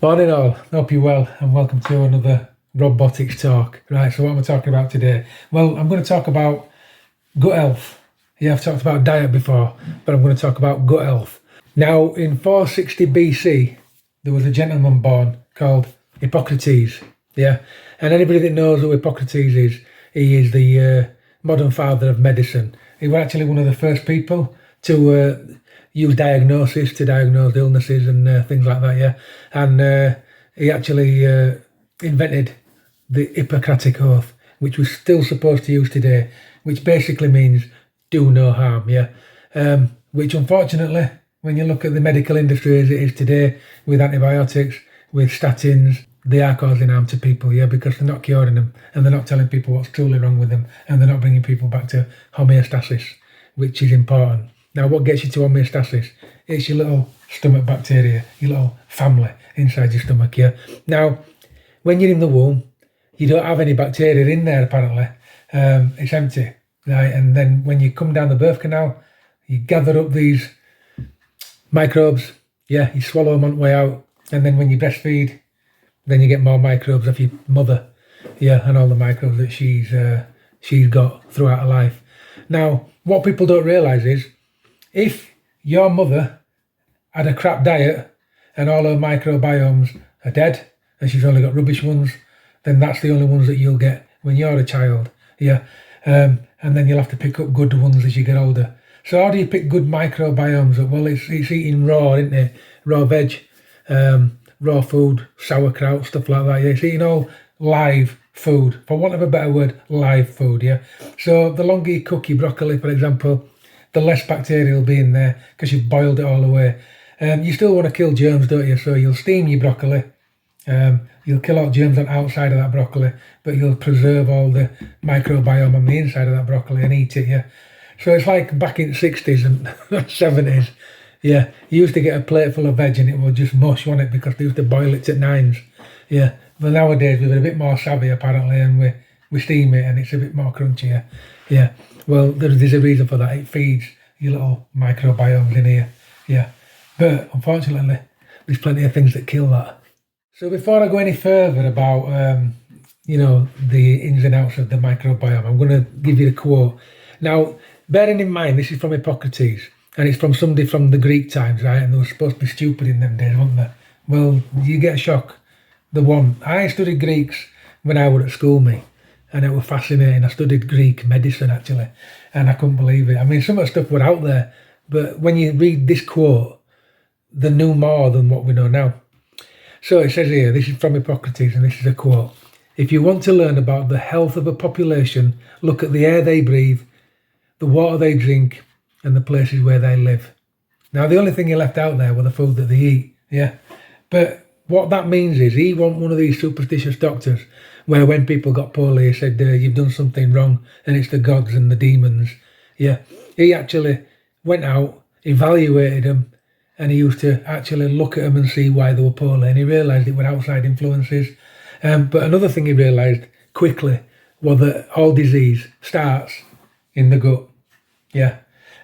Morning all, hope you're well and welcome to another Rob-Botics talk. Right, so what am I talking about today? Well, I'm going to talk about gut health. Yeah, I've talked about diet before, but I'm going to talk about gut health. Now, in 460 BC, there was a gentleman born called Hippocrates. Yeah, and anybody that knows who Hippocrates is, he is the modern father of medicine. He was actually one of the first people to use diagnosis to diagnose illnesses and things like that, yeah. And he actually invented the Hippocratic Oath, which we're still supposed to use today, which basically means do no harm, yeah. Which unfortunately, when you look at the medical industry as it is today, with antibiotics, with statins, they are causing harm to people, yeah, because they're not curing them and they're not telling people what's truly wrong with them and they're not bringing people back to homeostasis, which is important. Now, what gets you to homeostasis? It's your little stomach bacteria, your little family inside your stomach, yeah? Now, when you're in the womb, you don't have any bacteria in there, apparently. It's empty, right? And then when you come down the birth canal, you gather up these microbes, yeah? You swallow them on the way out. And then when you breastfeed, then you get more microbes of your mother, yeah? And all the microbes that she's got throughout her life. Now, what people don't realise is, if your mother had a crap diet and all her microbiomes are dead and she's only got rubbish ones, then that's the only ones that you'll get when you're a child, yeah. And then you'll have to pick up good ones as you get older. So how do you pick good microbiomes up? Well, it's eating raw, isn't it? Raw veg, raw food, sauerkraut, stuff like that. Yeah, it's eating all live food, for want of a better word, live food, yeah. So the longer you cook your broccoli, for example, the less bacteria will be in there because you've boiled it all away. You still want to kill germs, don't you? So you'll steam your broccoli. You'll kill all germs on the outside of that broccoli, but you'll preserve all the microbiome on the inside of that broccoli and eat it, yeah. So it's like back in the 60s and 70s, yeah. You used to get a plate full of veg and it would just mush on it because they used to boil it to nines, yeah. But nowadays we're a bit more savvy apparently and we steam it and it's a bit more crunchier, yeah. Well, there's a reason for that. It feeds your little microbiomes in here, yeah. But unfortunately, there's plenty of things that kill that. So before I go any further about, the ins and outs of the microbiome, I'm going to give you a quote. Now, bearing in mind, this is from Hippocrates, and it's from somebody from the Greek times, right? And they were supposed to be stupid in them days, weren't they? Well, you get a shock. I studied Greeks when I was at school, me. And it was fascinating. I studied Greek medicine, actually, and I couldn't believe it. I mean, some of the stuff were out there, but when you read this quote, they knew more than what we know now. So it says here, this is from Hippocrates, and this is a quote. If you want to learn about the health of a population, look at the air they breathe, the water they drink, and the places where they live. Now, the only thing he left out there were the food that they eat, yeah? But what that means is he wasn't one of these superstitious doctors where when people got poorly, he said, you've done something wrong and it's the gods and the demons. Yeah, he actually went out, evaluated them, and he used to actually look at them and see why they were poorly. And he realised it were outside influences. But another thing he realised quickly was that all disease starts in the gut. Yeah,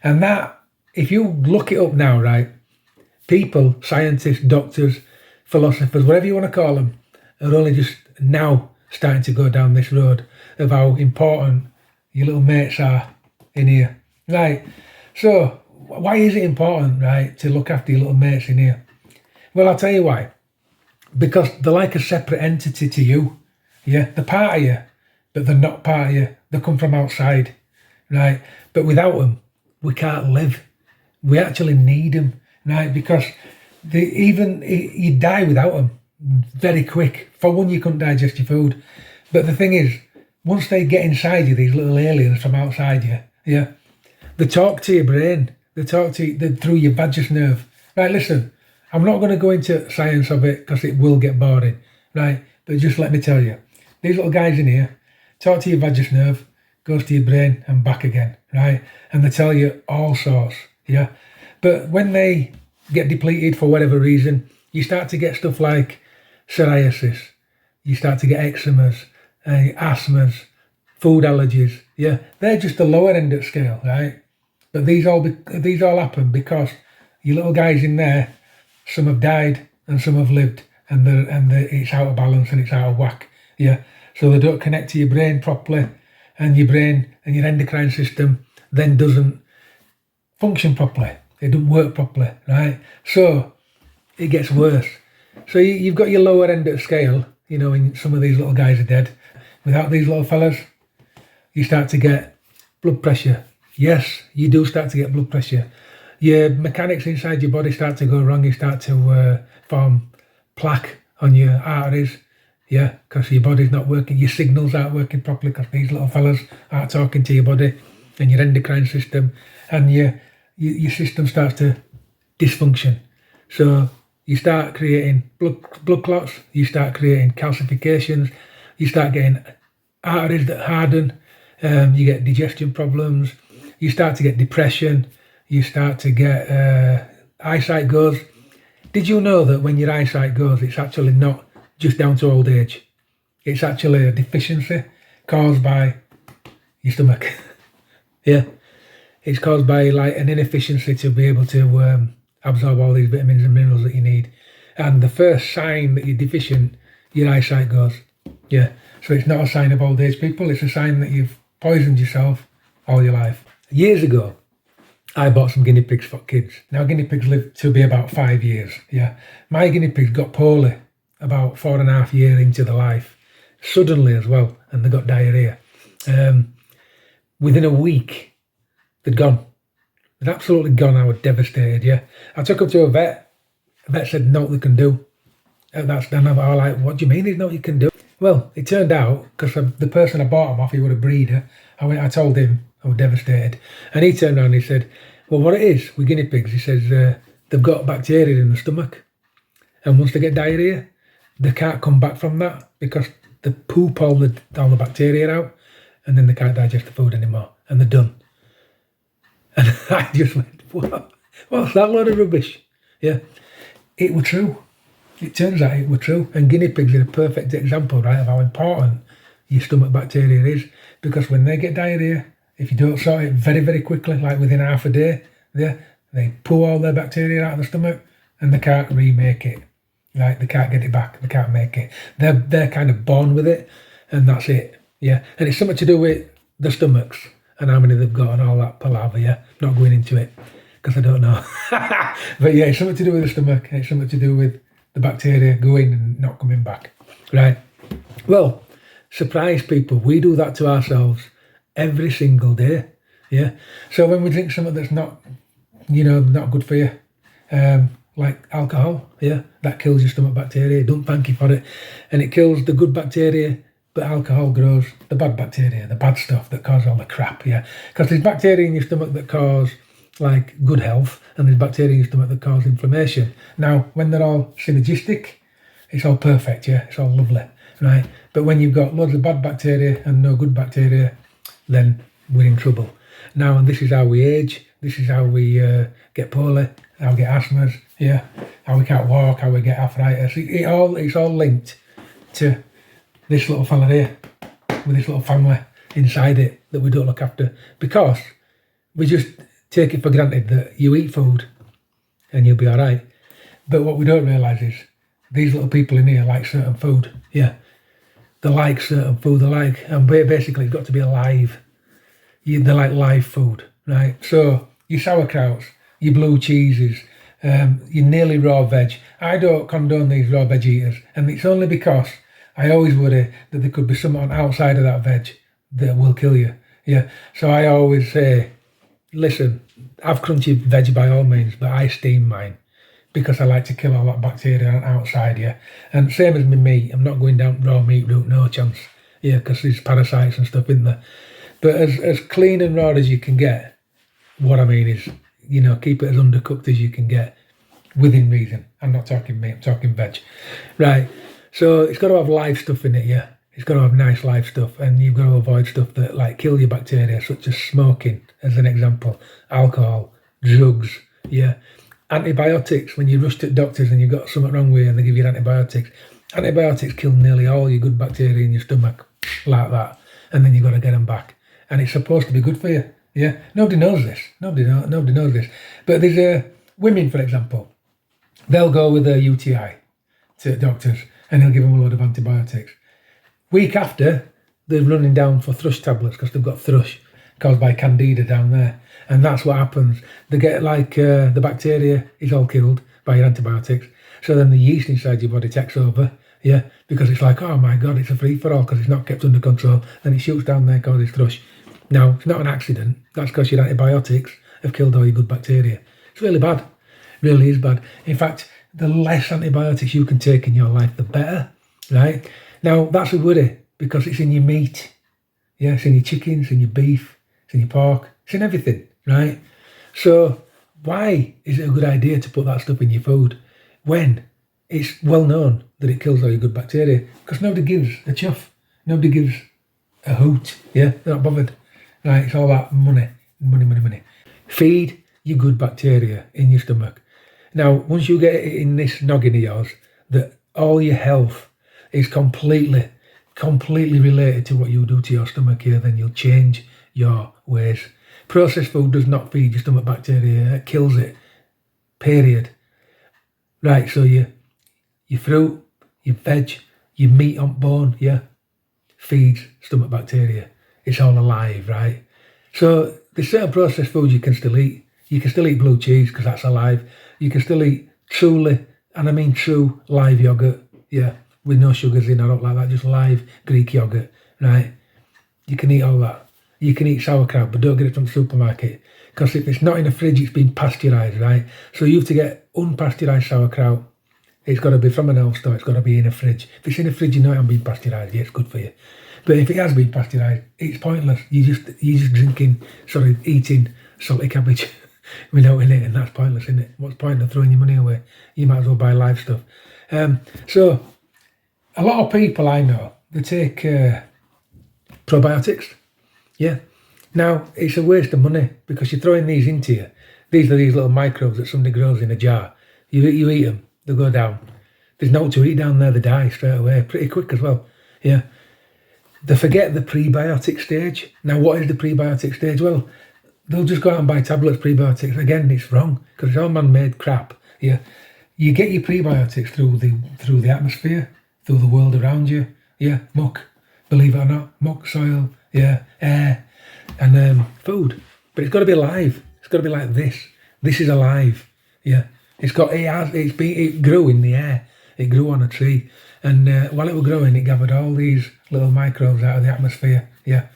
and that, if you look it up now, right, people, scientists, doctors, philosophers, whatever you want to call them, are only just now starting to go down this road of how important your little mates are in here. Right, so why is it important, right, to look after your little mates in here? Well, I'll tell you why. Because they're like a separate entity to you. Yeah, they're part of you, but they're not part of you. They come from outside, right? But without them, we can't live. We actually need them, right? Because you die without them very quick. For one, you couldn't digest your food. But the thing is, once they get inside you, these little aliens from outside you, yeah, they talk to your brain. They talk to you through your vagus nerve. Right, listen, I'm not going to go into science of it because it will get boring, right? But just let me tell you, these little guys in here talk to your vagus nerve, goes to your brain and back again, right? And they tell you all sorts, yeah? But when they get depleted for whatever reason, you start to get stuff like psoriasis, you start to get eczemas, asthmas, food allergies, yeah? They're just the lower end of the scale, right? But these all happen because your little guys in there, some have died and some have lived. and it's out of balance and it's out of whack. Yeah, so they don't connect to your brain properly, and your brain and your endocrine system then doesn't function properly. It doesn't work properly, right? So it gets worse. So you've got your lower end of the scale, you know, and some of these little guys are dead. Without these little fellas, you start to get blood pressure. Yes, you do start to get blood pressure. Your mechanics inside your body start to go wrong. You start to form plaque on your arteries, yeah, because your body's not working. Your signals aren't working properly because these little fellas aren't talking to your body and your endocrine system, and your system starts to dysfunction. So you start creating blood clots, you start creating calcifications, you start getting arteries that harden, you get digestion problems, you start to get depression, you start to get eyesight goes. Did you know that when your eyesight goes, it's actually not just down to old age? It's actually a deficiency caused by your stomach. Yeah, it's caused by like an inefficiency to be able to absorb all these vitamins and minerals that you need. And the first sign that you're deficient, your eyesight goes. Yeah, so it's not a sign of old age, people. It's a sign that you've poisoned yourself all your life. Years ago, I bought some guinea pigs for kids. Now, guinea pigs live to be about 5 years. Yeah, my guinea pigs got poorly about 4.5 years into their life, suddenly as well, and they got diarrhea. Within a week, they'd gone. They'd absolutely gone. I was devastated. Yeah, I took them to a vet. The vet said, "No, they can do." And that's done. I'm all like, "What do you mean? There's no you can do?" Well, it turned out because the person I bought them off, he was a breeder. I told him I was devastated, and he turned around and he said, "Well, what it is with guinea pigs," he says, "they've got bacteria in the stomach, and once they get diarrhea, they can't come back from that because they poop all the bacteria out, and then they can't digest the food anymore, and they're done." And I just went, what's that load of rubbish? Yeah, it was true. It turns out it was true. And guinea pigs are a perfect example, right, of how important your stomach bacteria is. Because when they get diarrhea, if you don't sort it very, very quickly, like within half a day, they pull all their bacteria out of the stomach and they can't remake it. Like they can't get it back. They can't make it. They're kind of born with it, and that's it. Yeah, and it's something to do with the stomachs and how many they've got and all that palaver. Yeah, not going into it because I don't know. But yeah, it's something to do with the stomach. It's something to do with the bacteria going and not coming back. Right. Well, surprise people, we do that to ourselves every single day. Yeah. So when we drink something that's not, not good for you, like alcohol, yeah, that kills your stomach bacteria. Don't thank you for it. And it kills the good bacteria, but alcohol grows the bad bacteria, the bad stuff that cause all the crap, yeah. Because there's bacteria in your stomach that cause like good health, and there's bacteria in your stomach that cause inflammation. Now, when they're all synergistic, it's all perfect, yeah, it's all lovely, right? But when you've got loads of bad bacteria and no good bacteria, then we're in trouble. Now, and this is how we age, this is how we get poorly, how we get asthmas, yeah, how we can't walk, how we get arthritis. It's all linked to this little fella here, with this little family inside it that we don't look after, because we just take it for granted that you eat food and you'll be all right. But what we don't realise is these little people in here like certain food. Yeah, they like certain food. And basically it's got to be alive. They like live food, right? So your sauerkrauts, your blue cheeses, your nearly raw veg. I don't condone these raw veg eaters, and it's only because I always worry that there could be something outside of that veg that will kill you. Yeah, so I always say, listen, have crunchy veg by all means, but I steam mine because I like to kill all that bacteria outside, yeah. And same as my meat, I'm not going down raw meat route, no chance, yeah, because there's parasites and stuff in there. But as clean and raw as you can get, what I mean is, keep it as undercooked as you can get, within reason. I'm not talking meat, I'm talking veg. Right, so it's got to have live stuff in it, yeah. It's got to have nice live stuff, and you've got to avoid stuff that like kill your bacteria, such as smoking, as an example, alcohol, drugs, yeah. Antibiotics, when you rush to doctors and you've got something wrong with you and they give you antibiotics. Antibiotics kill nearly all your good bacteria in your stomach, like that, and then you've got to get them back. And it's supposed to be good for you, yeah. Nobody knows this. Nobody knows this. But there's women, for example, they'll go with a UTI. to doctors, and he'll give them a load of antibiotics. Week after, they're running down for thrush tablets because they've got thrush caused by candida down there. And that's what happens. They get like the bacteria is all killed by your antibiotics. So then the yeast inside your body takes over, yeah, because it's like, oh my God, it's a free-for-all because it's not kept under control. Then it shoots down there, causes thrush. Now, it's not an accident. That's because your antibiotics have killed all your good bacteria. It's really bad. It really is bad. In fact, the less antibiotics you can take in your life, the better, right? Now, that's a worry because it's in your meat. Yeah, it's in your chicken, it's in your beef, it's in your pork, it's in everything, right? So why is it a good idea to put that stuff in your food when it's well known that it kills all your good bacteria? Because nobody gives a chuff. Nobody gives a hoot. Yeah, they're not bothered. Right, it's all that money. Feed your good bacteria in your stomach. Now, once you get it in this noggin of yours, that all your health is completely related to what you do to your stomach here, then you'll change your ways. Processed food does not feed your stomach bacteria. It kills it. Period. Right, so your fruit, your veg, your meat on bone, yeah, feeds stomach bacteria. It's all alive, right? So there's certain processed foods you can still eat. You can still eat blue cheese because that's alive. You can still eat truly, and I mean true, live yogurt, yeah, with no sugars in or not like that, just live Greek yogurt, right? You can eat all that. You can eat sauerkraut, but don't get it from the supermarket because if it's not in a fridge, it's been pasteurised, right? So you have to get unpasteurised sauerkraut. It's got to be from an health store. It's got to be in a fridge. If it's in a fridge, you know it hasn't been pasteurised. Yeah, it's good for you. But if it has been pasteurised, it's pointless. You're just eating salty cabbage without in it, and that's pointless, isn't it? What's the point of throwing your money away? You might as well buy live stuff. So a lot of people I know, they take probiotics. Yeah. Now, it's a waste of money because you're throwing these into you. These are these little microbes that somebody grows in a jar. You eat them, they go down. There's no to eat down there, they die straight away, pretty quick as well. Yeah. They forget the prebiotic stage. Now, what is the prebiotic stage? Well, they'll just go out and buy tablets, prebiotics. Again, it's wrong because it's all man-made crap. Yeah. You get your prebiotics through the atmosphere, through the world around you. Yeah, muck, believe it or not, muck, soil, yeah, air, and food. But it's got to be alive. It's got to be like this. This is alive. Yeah, it grew in the air. It grew on a tree, and while it was growing, it gathered all these little microbes out of the atmosphere. Yeah,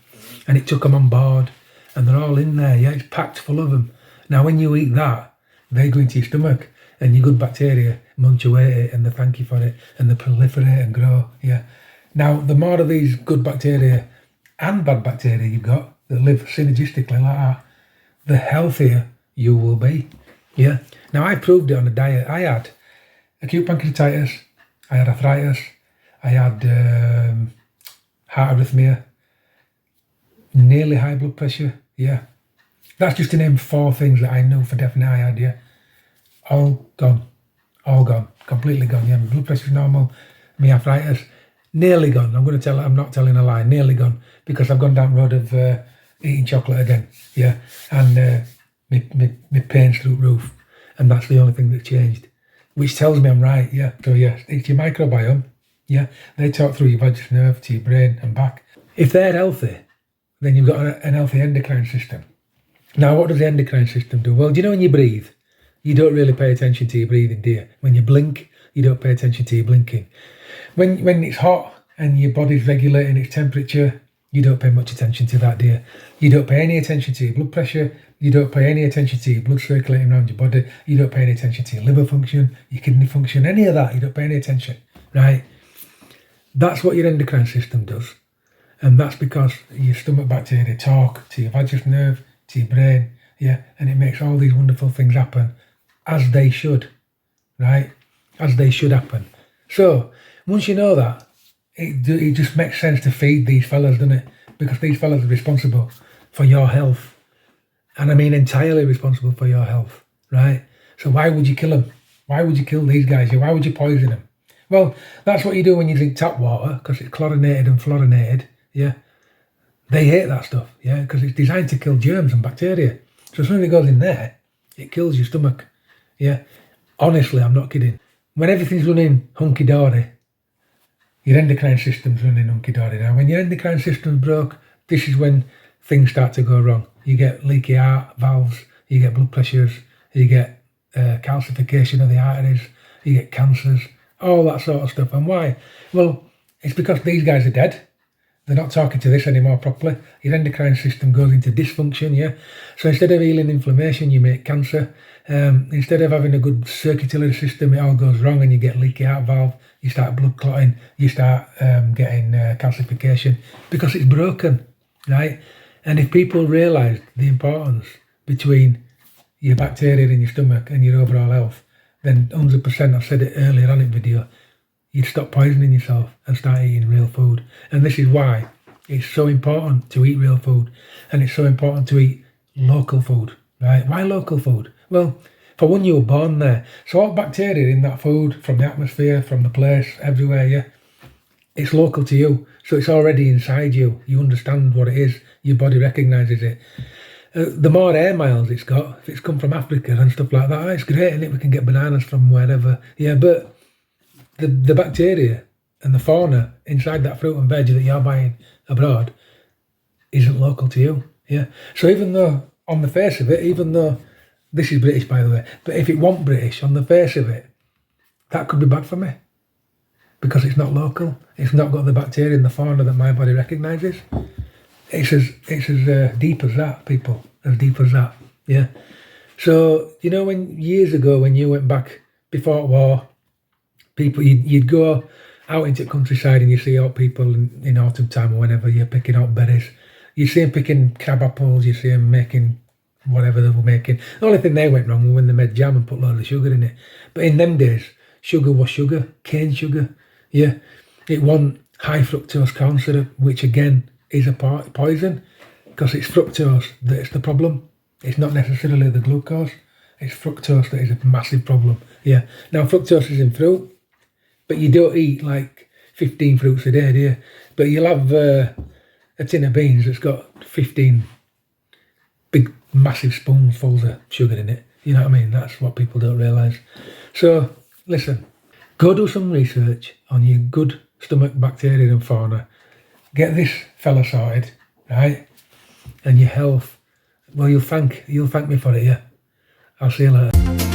and it took them on board, and they're all in there. Yeah, it's packed full of them. Now, when you eat that, they go into your stomach, and your good bacteria munch away at it, and they thank you for it, and they proliferate and grow. Yeah. Now, the more of these good bacteria and bad bacteria you've got that live synergistically like that, the healthier you will be. Yeah. Now, I proved it on a diet. I had acute pancreatitis, I had arthritis, I had heart arrhythmia, nearly high blood pressure. Yeah. That's just to name 4 things that I know for definite I had. Yeah. All gone, completely gone. Yeah, my blood pressure's normal, my arthritis, nearly gone. I'm not telling a lie, nearly gone, because I've gone down the road of eating chocolate again. Yeah, and my pain's through the roof, and that's the only thing that's changed, which tells me I'm right. Yeah, so yeah, it's your microbiome. Yeah, they talk through your vagus nerve to your brain and back. If they're healthy, then you've got an healthy endocrine system. Now, what does the endocrine system do? Well, do you know when you breathe, you don't really pay attention to your breathing, do you? When you blink, you don't pay attention to your blinking. When it's hot and your body's regulating its temperature, you don't pay much attention to that, do you? You don't pay any attention to your blood pressure. You don't pay any attention to your blood circulating around your body. You don't pay any attention to your liver function, your kidney function, any of that. You don't pay any attention, right? That's what your endocrine system does. And that's because your stomach bacteria talk to your vagus nerve, to your brain, yeah, and it makes all these wonderful things happen as they should, right? As they should happen. So, once you know that, it just makes sense to feed these fellas, doesn't it? Because these fellas are responsible for your health. And I mean entirely responsible for your health, right? So why would you kill them? Why would you kill these guys? Why would you poison them? Well, that's what you do when you drink tap water, because it's chlorinated and fluorinated, yeah? They hate that stuff, yeah? Because it's designed to kill germs and bacteria. So as soon as it goes in there, it kills your stomach, yeah? Honestly, I'm not kidding. when everything's running hunky-dory, your endocrine system's running hunky-dory. Now, when your endocrine system's broke, this is when things start to go wrong. You get leaky heart valves, you get blood pressures, you get calcification of the arteries, you get cancers, all that sort of stuff. And why? Well, it's because these guys are dead. They're not talking to this anymore properly. Your endocrine system goes into dysfunction, yeah? So instead of healing inflammation, you make cancer. Instead of having a good circulatory system, it all goes wrong and you get leaky heart valve, you start blood clotting, you start getting calcification because it's broken, right? And if people realised the importance between your bacteria in your stomach and your overall health, then 100%, I've said it earlier on in the video, you'd stop poisoning yourself and start eating real food. And this is why it's so important to eat real food, and it's so important to eat local food, right? Why local food? Well, for one, you were born there. So all bacteria in that food, from the atmosphere, from the place, everywhere, yeah, it's local to you. So it's already inside you. You understand what it is. Your body recognises it. The more air miles it's got, if it's come from Africa and stuff like that, it's great, isn't it? We can get bananas from wherever. Yeah, but the bacteria and the fauna inside that fruit and veg that you're buying abroad isn't local to you. Yeah. So even though on the face of it, even though this is British, by the way, but if it wasn't British, on the face of it, that could be bad for me because it's not local. It's not got the bacteria and the fauna that my body recognises. It's as deep as that, people, as deep as that. Yeah. So you know, when years ago, when you went back before war, people, you'd go out into the countryside and you see out people in autumn time or whenever you're picking out berries. You see them picking crab apples, you see them making whatever they were making. The only thing they went wrong was when they made jam and put loads of sugar in it. But in them days, sugar was sugar, cane sugar. Yeah, it wasn't high fructose corn syrup, which again is a poison because it's fructose that's the problem. It's not necessarily the glucose. It's fructose that is a massive problem. Yeah. Now fructose is in fruit, but you don't eat like 15 fruits a day, do you? But you'll have a tin of beans that's got 15 big, massive spoonfuls of sugar in it. You know what I mean? That's what people don't realise. So, listen, go do some research on your good stomach bacteria and fauna. Get this fella sorted, right? And your health, well, you'll thank me for it, yeah? I'll see you later.